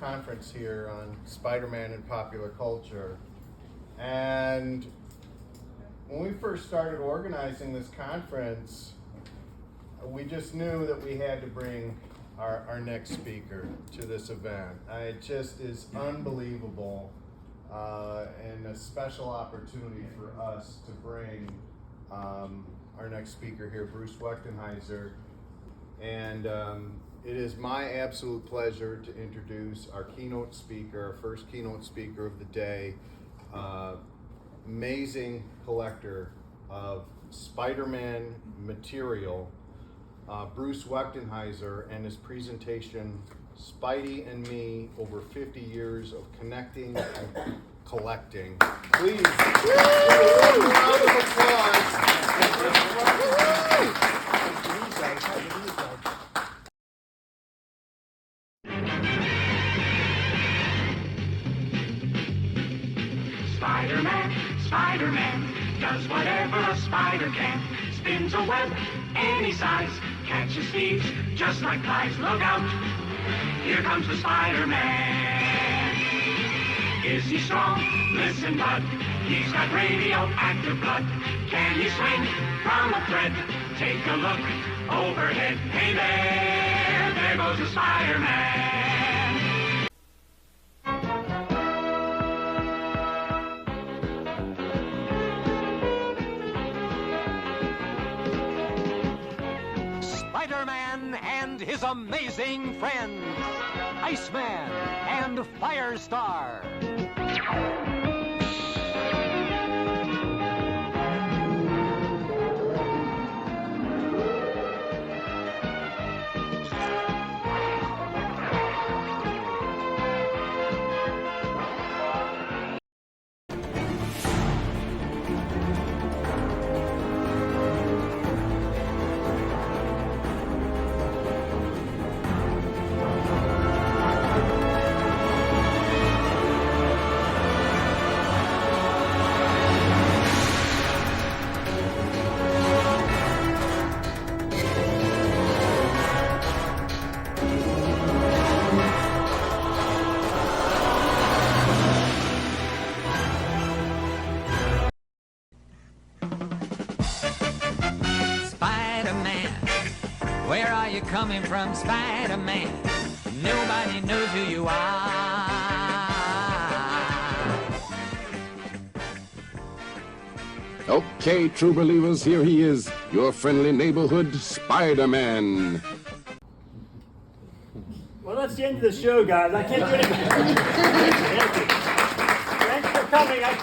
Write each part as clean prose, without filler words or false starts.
conference here on Spider-Man and popular culture. And when we first started organizing this conference, we just knew that we had to bring our next speaker to this event. It just is unbelievable and a special opportunity for us to bring our next speaker here, Bruce Wechtenheiser. And it is my absolute pleasure to introduce our keynote speaker, our first keynote speaker of the day, amazing collector of Spider-Man material, Bruce Wechtenheiser, and his presentation, Spidey and Me, over 50 years of connecting and collecting. Please, give a round of applause. Spider-Man does whatever a spider can. Spins a web any size, catches thieves just like flies. Look out, here comes the Spider-Man. Is he strong? Listen, bud, he's got radioactive blood. Can he swing from a thread? Take a look overhead. Hey there goes the Spider-Man. Spider-Man and his amazing friends, Iceman and Firestar. Where are you coming from, Spider-Man? Nobody knows who you are. Okay, true believers, here he is, your friendly neighborhood Spider-Man. Well, that's the end of the show, guys. I can't do anything. Thanks for coming. I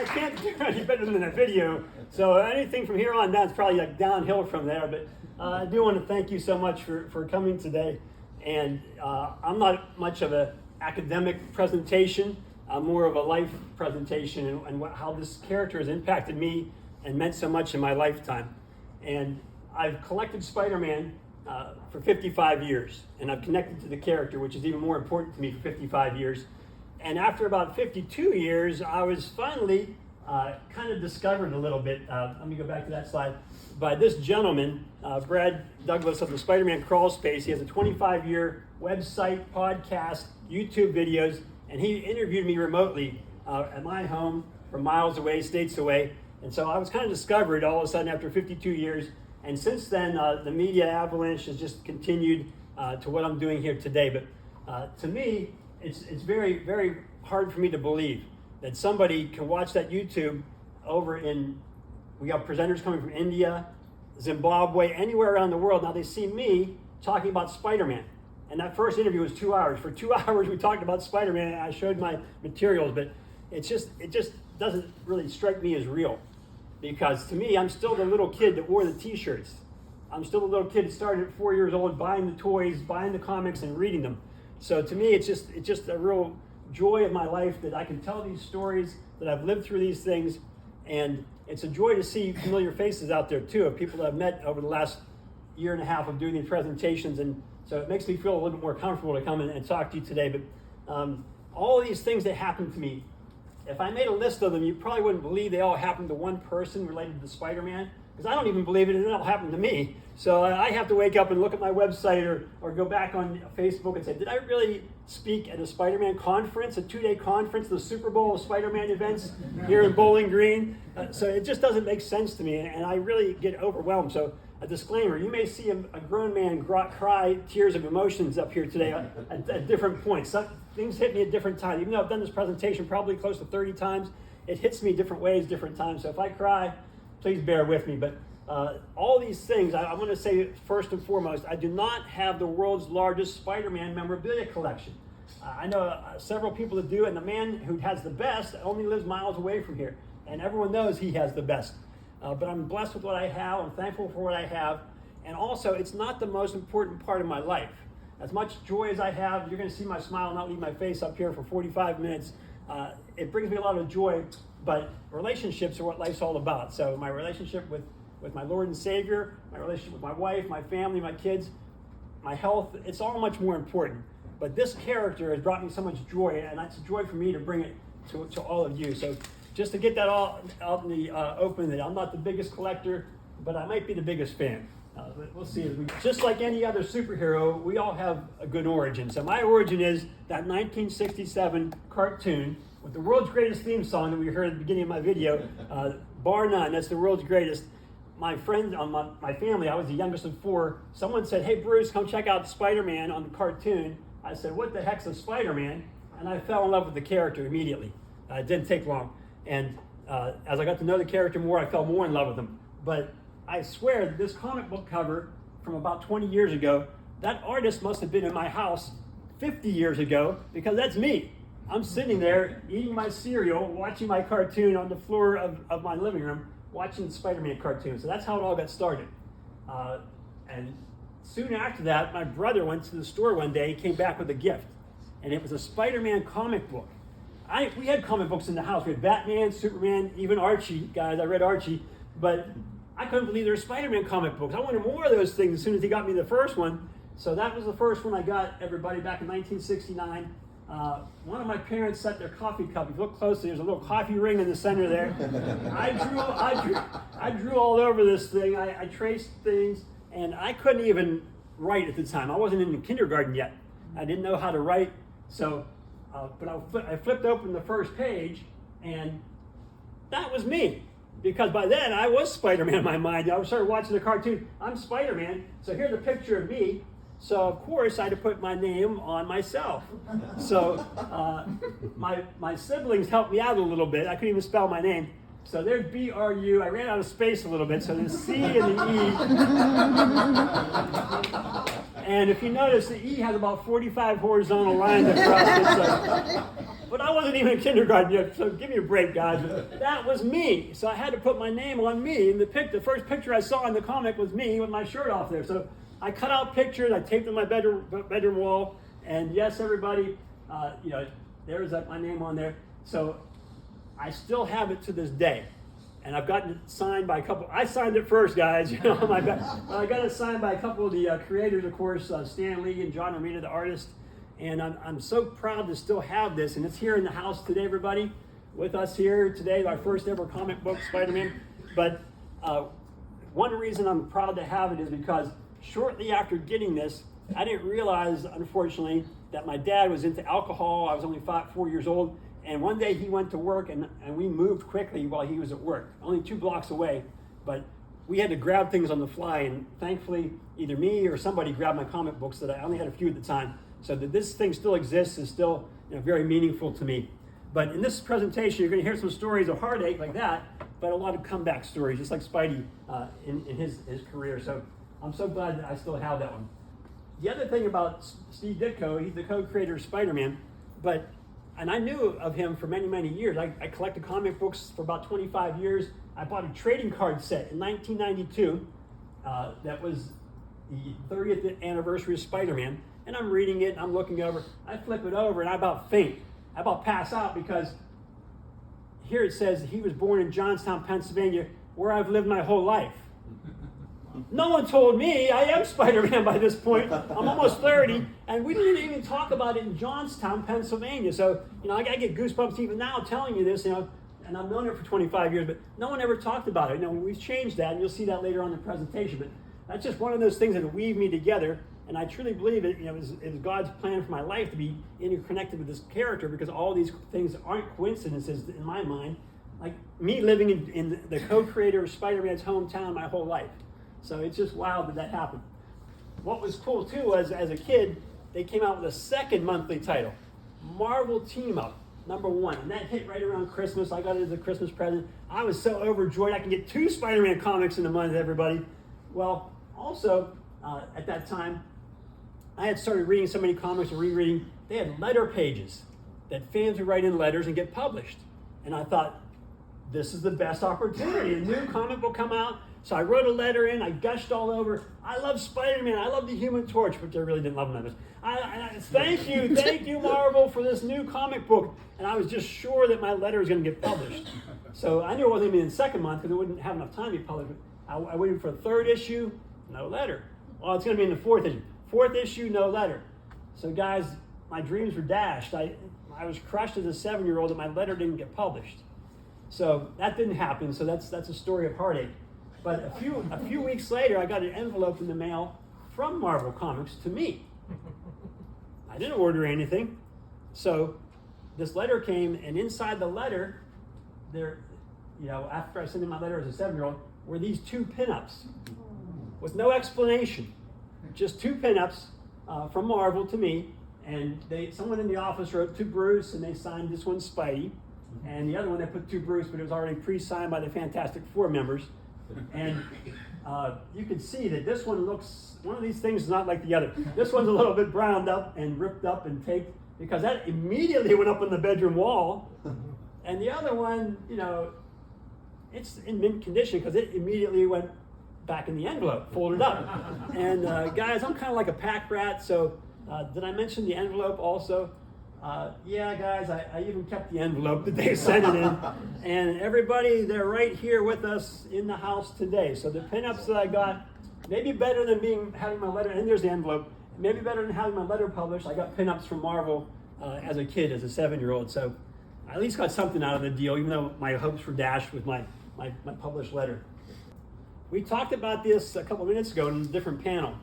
can't do any better than a video. So anything from here on down is probably like downhill from there. But I do want to thank you so much for coming today. And I'm not much of an academic presentation. I'm more of a life presentation and how this character has impacted me and meant so much in my lifetime. And I've collected Spider-Man for 55 years, and I've connected to the character, which is even more important to me, for 55 years. And after about 52 years, I was finally kind of discovered a little bit, let me go back to that slide, by this gentleman, Brad Douglas of the Spider-Man Crawl Space. He has a 25-year website, podcast, YouTube videos, and he interviewed me remotely at my home from miles away, states away. And so I was kind of discovered all of a sudden after 52 years. And since then, the media avalanche has just continued to what I'm doing here today. But to me, it's very, very hard for me to believe that somebody can watch that YouTube over in, we got presenters coming from India, Zimbabwe, anywhere around the world. Now they see me talking about Spider-Man. And that first interview was 2 hours. For 2 hours, we talked about Spider-Man, and I showed my materials, but it just doesn't really strike me as real. Because to me, I'm still the little kid that wore the t-shirts. I'm still the little kid that started at 4 years old buying the toys, buying the comics, and reading them. So to me, it's just a real joy of my life that I can tell these stories, that I've lived through these things, and it's a joy to see familiar faces out there too, of people that I've met over the last year and a half of doing these presentations, and so it makes me feel a little bit more comfortable to come in and talk to you today. But all of these things that happened to me, if I made a list of them, you probably wouldn't believe they all happened to one person related to Spider-Man. because I don't even believe it, and it'll happen to me. So I have to wake up and look at my website or go back on Facebook and say, did I really speak at a Spider-Man conference, a 2-day conference, the Super Bowl of Spider-Man events here in Bowling Green? So it just doesn't make sense to me, and I really get overwhelmed. So a disclaimer, you may see a grown man cry tears of emotions up here today at different points. Things hit me at different times. Even though I've done this presentation probably close to 30 times, it hits me different ways, different times. So if I cry, please bear with me. But all these things, I want to say first and foremost, I do not have the world's largest Spider-Man memorabilia collection. I know several people that do, and the man who has the best only lives miles away from here. And everyone knows he has the best. But I'm blessed with what I have. I'm thankful for what I have. And also, it's not the most important part of my life. As much joy as I have, you're going to see my smile not leave my face up here for 45 minutes. It brings me a lot of joy, but relationships are what life's all about. So my relationship with my Lord and Savior, my relationship with my wife, my family, my kids, my health, it's all much more important. But this character has brought me so much joy, and it's a joy for me to bring it to all of you. So just to get that all out in the open, that I'm not the biggest collector, but I might be the biggest fan. We'll see. Just like any other superhero, we all have a good origin. So my origin is that 1967 cartoon with the world's greatest theme song that we heard at the beginning of my video, bar none. That's the world's greatest. My friends, my family, I was the youngest of 4. Someone said, "Hey Bruce, come check out Spider-Man on the cartoon." I said, "What the heck's a Spider-Man?" And I fell in love with the character immediately. It didn't take long. And as I got to know the character more, I fell more in love with him. But I swear that this comic book cover from about 20 years ago, that artist must have been in my house 50 years ago, because that's me. I'm sitting there eating my cereal, watching my cartoon on the floor of my living room, watching the Spider-Man cartoon. So that's how it all got started. And soon after that, my brother went to the store one day, came back with a gift. And it was a Spider-Man comic book. We had comic books in the house. We had Batman, Superman, even Archie. Guys, I read Archie. But I couldn't believe there were Spider-Man comic books. I wanted more of those things as soon as he got me the first one. So that was the first one I got, everybody, back in 1969. One of my parents set their coffee cup. If you look closely, there's a little coffee ring in the center there. I drew all over this thing. I traced things, and I couldn't even write at the time. I wasn't in kindergarten yet. I didn't know how to write. So, but I flipped open the first page, and that was me. Because by then, I was Spider-Man in my mind. I started watching the cartoon. I'm Spider-Man, so here's a picture of me. So, of course, I had to put my name on myself. So, my siblings helped me out a little bit. I couldn't even spell my name. So there's B-R-U. I ran out of space a little bit, so there's C and the E. And if you notice, the E has about 45 horizontal lines across it. So. But I wasn't even in kindergarten yet, so give me a break, guys. That was me. So I had to put my name on me. And the first picture I saw in the comic was me with my shirt off there. So I cut out pictures. I taped them on my bedroom wall. And yes, everybody, there's my name on there. So I still have it to this day. And I've gotten it signed by a couple. I signed it first, guys. I got it signed by a couple of the creators, of course, Stan Lee and John Romita, the artist. And I'm so proud to still have this. And it's here in the house today, everybody, with us here today, our first ever comic book, Spider-Man. But one reason I'm proud to have it is because shortly after getting this, I didn't realize, unfortunately, that my dad was into alcohol. I was only 4 years old. And one day he went to work, and we moved quickly while he was at work, only 2 blocks away. But we had to grab things on the fly, and thankfully, either me or somebody grabbed my comic books that I only had a few at the time. So that this thing still exists is still very meaningful to me. But in this presentation, you're going to hear some stories of heartache like that, but a lot of comeback stories, just like Spidey in his career. So I'm so glad that I still have that one. The other thing about Steve Ditko, he's the co-creator of Spider-Man, and I knew of him for many, many years. I collected comic books for about 25 years. I bought a trading card set in 1992 that was the 30th anniversary of Spider-Man. And I'm reading it, and I'm looking over. I flip it over, and I about faint. I about pass out, because here it says he was born in Johnstown, Pennsylvania, where I've lived my whole life. No one told me I am Spider-Man by this point. I'm almost 30, and we didn't even talk about it in Johnstown, Pennsylvania. So, I get goosebumps even now telling you this. and I've known her for 25 years, but no one ever talked about it. You know, we've changed that, and you'll see that later on in the presentation. But that's just one of those things that weave me together, and I truly believe it. You know, it was God's plan for my life to be interconnected with this character, because all these things aren't coincidences in my mind. Like me living in the co-creator of Spider-Man's hometown my whole life. So it's just wild that happened. What was cool too was, as a kid, they came out with a second monthly title, Marvel Team Up, #1, and that hit right around Christmas. I got it as a Christmas present. I was so overjoyed I can get 2 Spider-Man comics in a month, everybody. Well, also, at that time, I had started reading so many comics and rereading. They had letter pages that fans would write in letters and get published. And I thought, this is the best opportunity. A new comic will come out. So I wrote a letter in, I gushed all over. I love Spider-Man, I love the Human Torch, which I really didn't love them that much. Thank you, Marvel, for this new comic book. And I was just sure that my letter was going to get published. So I knew it wasn't going to be in the second month because it wouldn't have enough time to be published. I waited for the 3rd issue, no letter. Well, it's going to be in the 4th issue. 4th issue, no letter. So guys, my dreams were dashed. I was crushed as a 7-year-old that my letter didn't get published. So that didn't happen. So that's a story of heartache. But a few weeks later, I got an envelope in the mail from Marvel Comics to me. I didn't order anything. So this letter came, and inside the letter, there, you know, after I sent in my letter as a 7-year-old, were these 2 pinups with no explanation. Just 2 pinups from Marvel to me. And someone in the office wrote to Bruce, and they signed this one Spidey. And the other one, they put to Bruce, but it was already pre-signed by the Fantastic Four members. And you can see that this one looks, one of these things is not like the other. This one's a little bit browned up and ripped up and taped, because that immediately went up on the bedroom wall. And the other one, you know, it's in mint condition because it immediately went back in the envelope, folded up. And guys, I'm kind of like a pack rat, so did I mention the envelope also? Yeah, guys, I even kept the envelope that they sent it in. And everybody, they're right here with us in the house today. So the pinups that I got, maybe better than having my letter, and there's the envelope, maybe better than having my letter published. I got pinups from Marvel as a kid, as a 7-year-old. So I at least got something out of the deal, even though my hopes were dashed with my published letter. We talked about this a couple minutes ago in a different panel.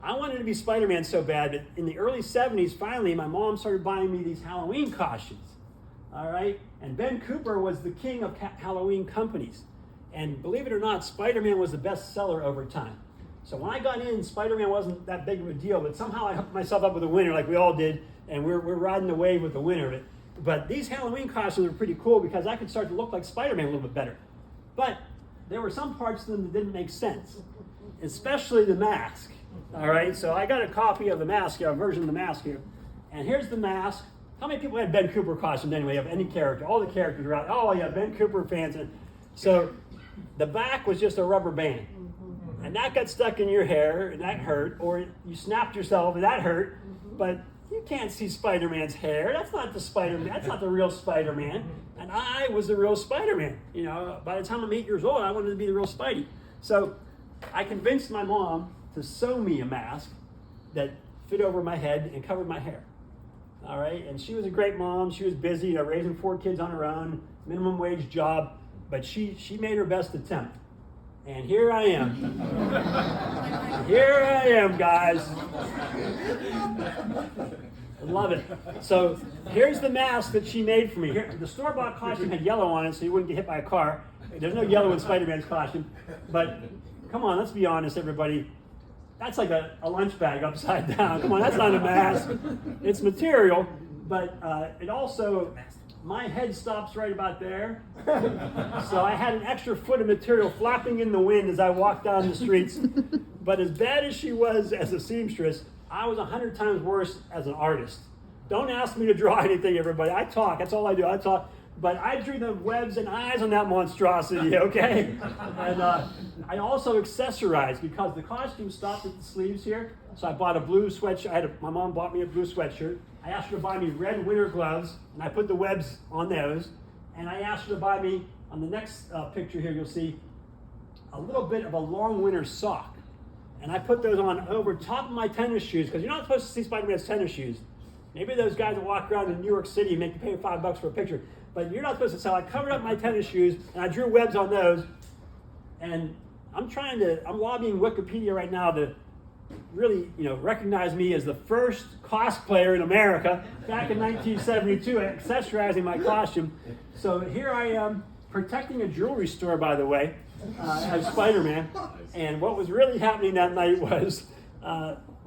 I wanted to be Spider-Man so bad that in the early 70s, finally, my mom started buying me these Halloween costumes. All right? And Ben Cooper was the king of Halloween companies. And believe it or not, Spider-Man was the best seller over time. So when I got in, Spider-Man wasn't that big of a deal, but somehow I hooked myself up with a winner like we all did, and we're riding the wave with the winner of it. But these Halloween costumes were pretty cool because I could start to look like Spider-Man a little bit better. But there were some parts of them that didn't make sense, especially the mask. All right, so I got a copy of the mask here, a version of the mask here. And here's the mask. How many people had Ben Cooper costumes anyway, of any character? All the characters are out. Oh, yeah, Ben Cooper fans. So the back was just a rubber band. And that got stuck in your hair, and that hurt. Or you snapped yourself, and that hurt. But you can't see Spider-Man's hair. That's not the Spider-Man. That's not the real Spider-Man. And I was the real Spider-Man. You know, by the time I'm 8 years old, I wanted to be the real Spidey. So I convinced my mom to sew me a mask that fit over my head and covered my hair. All right, and she was a great mom. She was busy, raising 4 kids on her own, minimum wage job, but she made her best attempt. And here I am. Here I am, guys. I love it. So here's the mask that she made for me. Here, the store-bought costume had yellow on it, so you wouldn't get hit by a car. There's no yellow in Spider-Man's costume. But come on, let's be honest, everybody. That's like a lunch bag upside down. Come on, that's not a mask. It's material, but it also, my head stops right about there. So I had an extra foot of material flapping in the wind as I walked down the streets. But as bad as she was as a seamstress, I was 100 times worse as an artist. Don't ask me to draw anything, everybody. I talk, that's all I do, I talk. But I drew the webs and eyes on that monstrosity, okay? And I also accessorized because the costume stopped at the sleeves here. So I bought a blue sweatshirt. My mom bought me a blue sweatshirt. I asked her to buy me red winter gloves, and I put the webs on those. And I asked her to buy me, on the next picture here, you'll see a little bit of a long winter sock. And I put those on over top of my tennis shoes, because you're not supposed to see Spider-Man's tennis shoes. Maybe those guys that walk around in New York City and make you pay $5 for a picture. But you're not supposed to. So I covered up my tennis shoes and I drew webs on those. And I'm lobbying Wikipedia right now to really, recognize me as the first cosplayer in America back in 1972, accessorizing my costume. So here I am protecting a jewelry store, by the way, as Spider-Man. And what was really happening that night was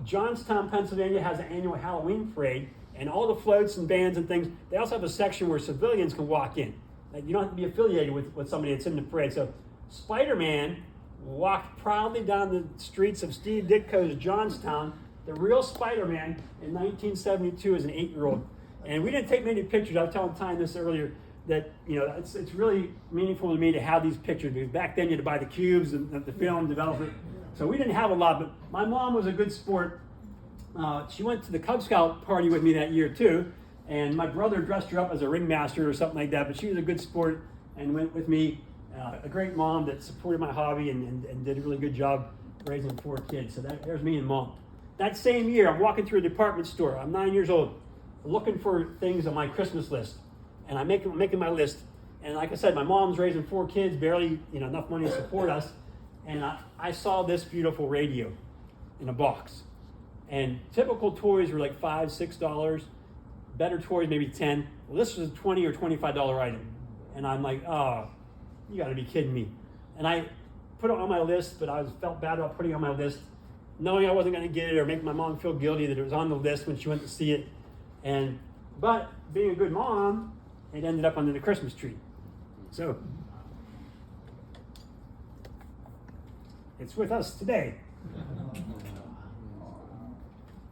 Johnstown, Pennsylvania has an annual Halloween parade, and all the floats and bands and things, they also have a section where civilians can walk in. Like, you don't have to be affiliated with somebody that's in the parade. So Spider-Man walked proudly down the streets of Steve Ditko's Johnstown, the real Spider-Man, in 1972 as an 8-year-old. And we didn't take many pictures. I was telling Tyne this earlier, that it's really meaningful to me to have these pictures, because back then you had to buy the cubes and the film, develop it. So we didn't have a lot, but my mom was a good sport. She went to the Cub Scout party with me that year too, and my brother dressed her up as a ringmaster or something like that, but she was a good sport and went with me. A great mom that supported my hobby and did a really good job raising 4 kids. So there's me and Mom. That same year, I'm walking through a department store. I'm 9 years old, looking for things on my Christmas list. And I'm making my list. And like I said, my mom's raising 4 kids, barely enough money to support us. And I saw this beautiful radio in a box. And typical toys were like $5, $6. Better toys, maybe 10. Well, this was a $20 or $25 item. And I'm like, oh, you gotta be kidding me. And I put it on my list, but I felt bad about putting it on my list, knowing I wasn't gonna get it or make my mom feel guilty that it was on the list when she went to see it. But being a good mom, it ended up under the Christmas tree. So it's with us today.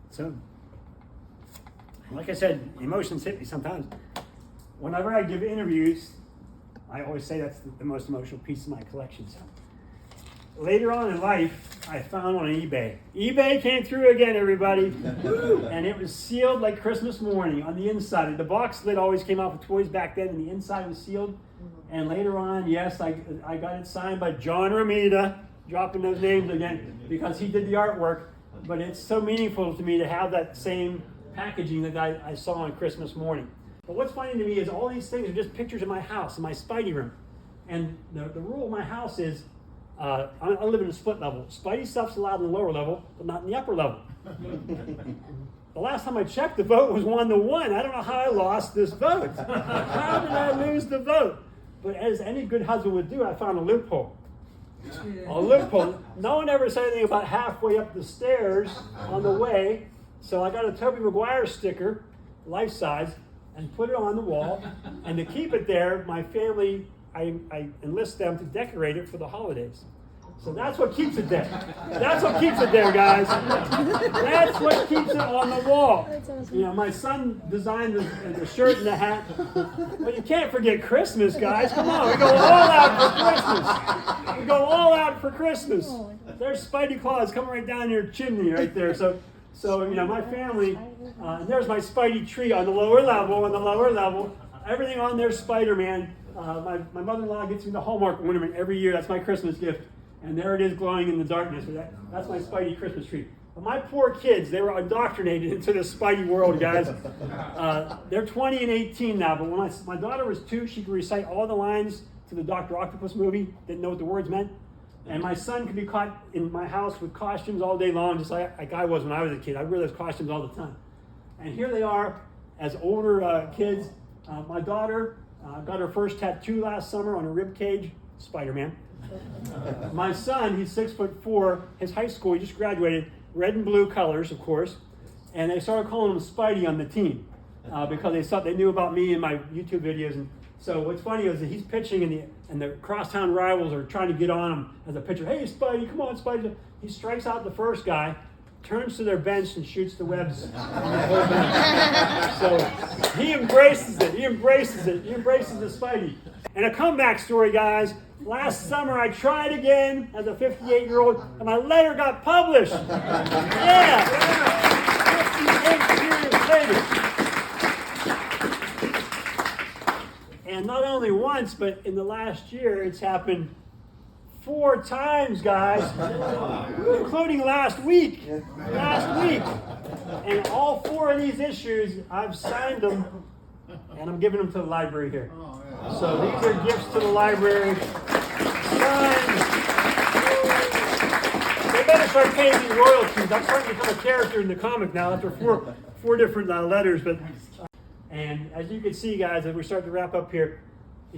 So, like I said, emotions hit me sometimes. Whenever I give interviews, I always say that's the most emotional piece of my collection. So later on in life, I found one on eBay. eBay came through again, everybody. And it was sealed like Christmas morning on the inside. The box lid always came off of toys back then, and the inside was sealed. And later on, yes, I got it signed by John Romita, dropping those names again, because he did the artwork. But it's so meaningful to me to have that same packaging that I saw on Christmas morning. But what's funny to me is all these things are just pictures of my house, in my Spidey room. And the rule of my house is, I live in a split level. Spidey stuff's allowed in the lower level, but not in the upper level. The last time I checked, the vote was 1-1. I don't know how I lost this vote. How did I lose the vote? But as any good husband would do, I found a loophole. A loophole. No one ever said anything about halfway up the stairs on the way. So I got a Tobey Maguire sticker, life size, and put it on the wall. And to keep it there, my family, I enlist them to decorate it for the holidays. So that's what keeps it there. That's what keeps it there, guys. That's what keeps it on the wall. That's awesome. My son designed the shirt and the hat. But you can't forget Christmas, guys. Come on, we go all out for Christmas. We go all out for Christmas. There's Spidey Claus coming right down your chimney right there. So my family, there's my Spidey tree on the lower level. Everything on there, Spider-Man. My mother-in-law gets me the Hallmark ornament every year. That's my Christmas gift. And there it is glowing in the darkness. That's my Spidey Christmas tree. But my poor kids, they were indoctrinated into this Spidey world, guys. They're 20 and 18 now, but when my daughter was 2, she could recite all the lines to the Dr. Octopus movie, didn't know what the words meant. And my son could be caught in my house with costumes all day long, just like I was when I was a kid. I'd wear those costumes all the time. And here they are as older kids. My daughter got her first tattoo last summer on her rib cage, Spider-Man. My son, he's 6'4", his high school, he just graduated, red and blue colors, of course, and they started calling him Spidey on the team because they knew about me and my YouTube videos. And so what's funny is that he's pitching and the crosstown rivals are trying to get on him as a pitcher. Hey, Spidey, come on, Spidey. He strikes out the first guy, turns to their bench and shoots the webs on the whole bench. So he embraces it. He embraces the Spidey. And a comeback story, guys. Last summer, I tried again as a 58-year-old, and my letter got published. Yeah. 58 years later. And not only once, but in the last year, it's happened 4 times, guys, including last week. And all 4 of these issues, I've signed them, and I'm giving them to the library here. So these are gifts to the library. Signed. They better start paying these royalties. I'm starting to become a character in the comic now after four different letters. And as you can see, guys, as we start to wrap up here,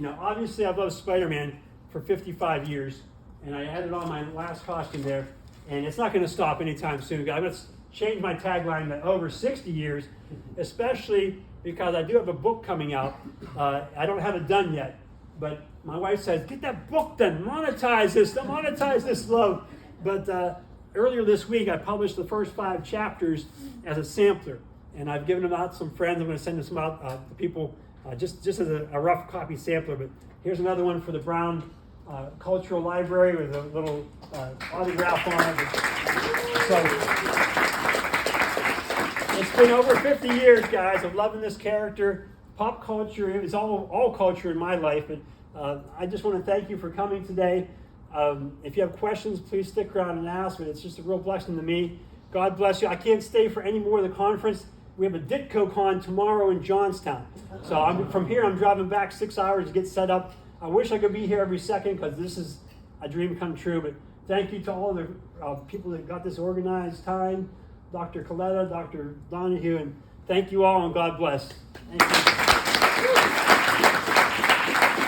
obviously I've loved Spider-Man for 55 years, and I added on my last costume there, and it's not going to stop anytime soon. I'm going to change my tagline to over 60 years, especially because I do have a book coming out. I don't have it done yet, but my wife says, get that book done, monetize this love. But earlier this week, I published the first 5 chapters as a sampler, and I've given them out to some friends. I'm going to send them out to people just as a rough copy sampler. But here's another one for the Browne Cultural Library with a little autograph on it. So it's been over 50 years, guys, of loving this character. Pop culture, it was all culture in my life. But I just want to thank you for coming today. If you have questions, please stick around and ask. But it's just a real blessing to me. God bless you. I can't stay for any more of the conference. We have a Ditko Con tomorrow in Johnstown. So from here, I'm driving back 6 hours to get set up. I wish I could be here every second because this is a dream come true. But thank you to all the people that got this organized. Tyne, Dr. Coletta, Dr. Donahue, and thank you all, and God bless. Thank you.